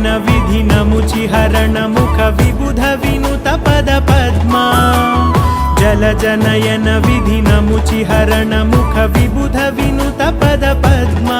जनयन विधिनमुचिहरण मुख विबुध विनुत पद पद्मा जलजनयन विधिनमुचिहरण मुख विबुध विनुत पद पद्मा